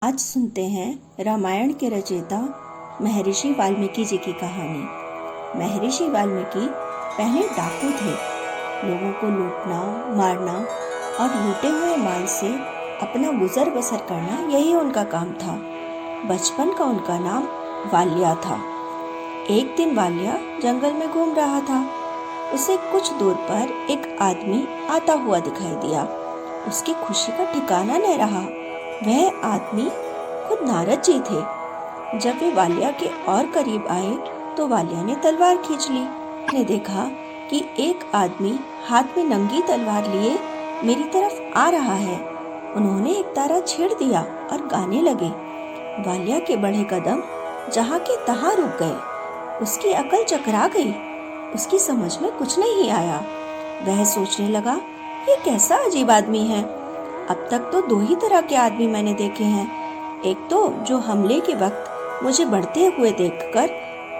आज सुनते हैं रामायण के रचयिता महर्षि वाल्मीकि जी की कहानी। महर्षि वाल्मीकि पहले डाकू थे। लोगों को लूटना, मारना और लूटे हुए माल से अपना गुजर बसर करना यही उनका काम था। बचपन का उनका नाम वाल्या था। एक दिन वाल्या जंगल में घूम रहा था। उसे कुछ दूर पर एक आदमी आता हुआ दिखाई दिया। उसकी खुशी का ठिकाना न रहा। वह आदमी खुद नारद जी थे। जब वे वाल्या के और करीब आए तो वाल्या ने तलवार खींच ली। ने देखा कि एक आदमी हाथ में नंगी तलवार लिए मेरी तरफ आ रहा है। उन्होंने एक तारा छेड़ दिया और गाने लगे। वाल्या के बढ़े कदम जहाँ के तहाँ रुक गए। उसकी अकल चकरा गई। उसकी समझ में कुछ नहीं आया। वह सोचने लगा, ये कैसा अजीब आदमी है। अब तक तो दो ही तरह के आदमी मैंने देखे हैं। एक तो जो हमले के वक्त मुझे बढ़ते हुए देखकर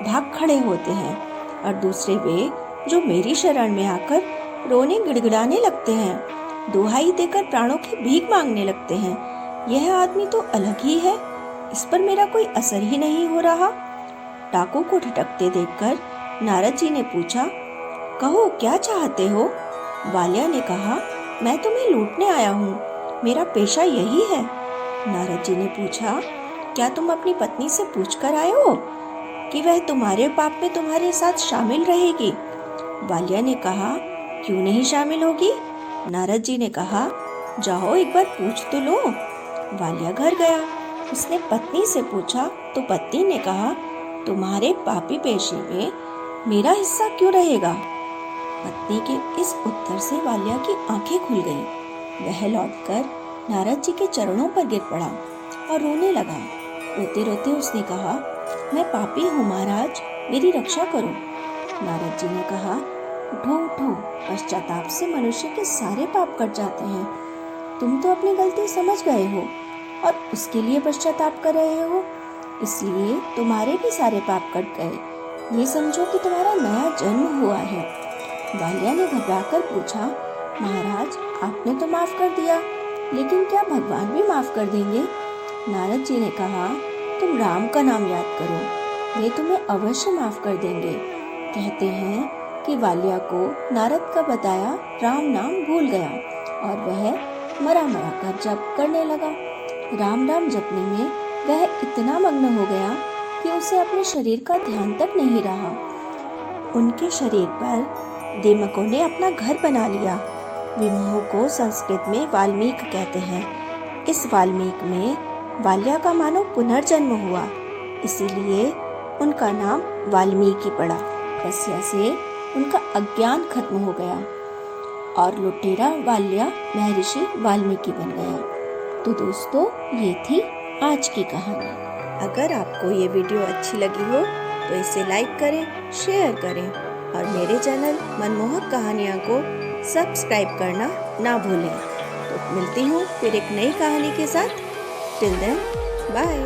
भाग खड़े होते हैं, और दूसरे वे जो मेरी शरण में आकर रोने गिड़गिड़ाने लगते हैं, दुहाई देकर प्राणों की भीख मांगने लगते हैं। यह आदमी तो अलग ही है। इस पर मेरा कोई असर ही नहीं हो रहा। डाकू को ठिठकते देखकर नारद जी ने पूछा, कहो क्या चाहते हो? वाल्या ने कहा, मैं तुम्हें लूटने आया हूँ। मेरा पेशा यही है। नारद जी ने पूछा, क्या तुम अपनी पत्नी से पूछकर आए हो कि वह तुम्हारे पाप में तुम्हारे साथ शामिल रहेगी? वाल्या ने कहा, क्यों नहीं शामिल होगी? नारद जी ने कहा, जाओ एक बार पूछ तो लो। वाल्या घर गया। उसने पत्नी से पूछा तो पत्नी ने कहा, तुम्हारे पापी पेशे में मेरा हिस्सा क्यों रहेगा? पत्नी के इस उत्तर से वाल्या की आंखें खुल गईं। वह लौटकर नारद जी के चरणों पर गिर पड़ा और रोने लगा। रोते रोते उसने कहा, मैं पापी हूँ महाराज, मेरी रक्षा करो। नारद जी ने कहा, उठो उठो, पश्चाताप से मनुष्य के सारे पाप कट जाते हैं। तुम तो अपनी गलती समझ गए हो और उसके लिए पश्चाताप कर रहे हो, इसलिए तुम्हारे भी सारे पाप कट गए। ये समझो कि तुम्हारा नया जन्म हुआ है। वाल्या ने घबराकर पूछा, महाराज आपने तो माफ कर दिया, लेकिन क्या भगवान भी माफ कर देंगे? नारद जी ने कहा, तुम राम का नाम याद करो, वे तुम्हें अवश्य माफ कर देंगे। कहते हैं कि वाल्या को नारद का बताया राम नाम भूल गया और वह मरा मरा कर जप करने लगा। राम राम जपने में वह इतना मग्न हो गया कि उसे अपने शरीर का ध्यान तक नहीं रहा। उनके शरीर पर दीमकों ने अपना घर बना लिया। विमोह को संस्कृत में वाल्मीकि कहते हैं। इस वाल्मीकि में वाल्या का मानो पुनर्जन्म हुआ, इसीलिए उनका नाम वाल्मीकि पड़ा। तपस्या से उनका अज्ञान खत्म हो गया और लुटेरा वाल्या महर्षि वाल्मीकि बन गया। तो दोस्तों, ये थी आज की कहानी। अगर आपको ये वीडियो अच्छी लगी हो तो इसे लाइक करें, शेयर करें और मेरे चैनल मनमोहक कहानियाँ को सब्सक्राइब करना ना भूलें। तो मिलती हूँ फिर एक नई कहानी के साथ। Till then, bye.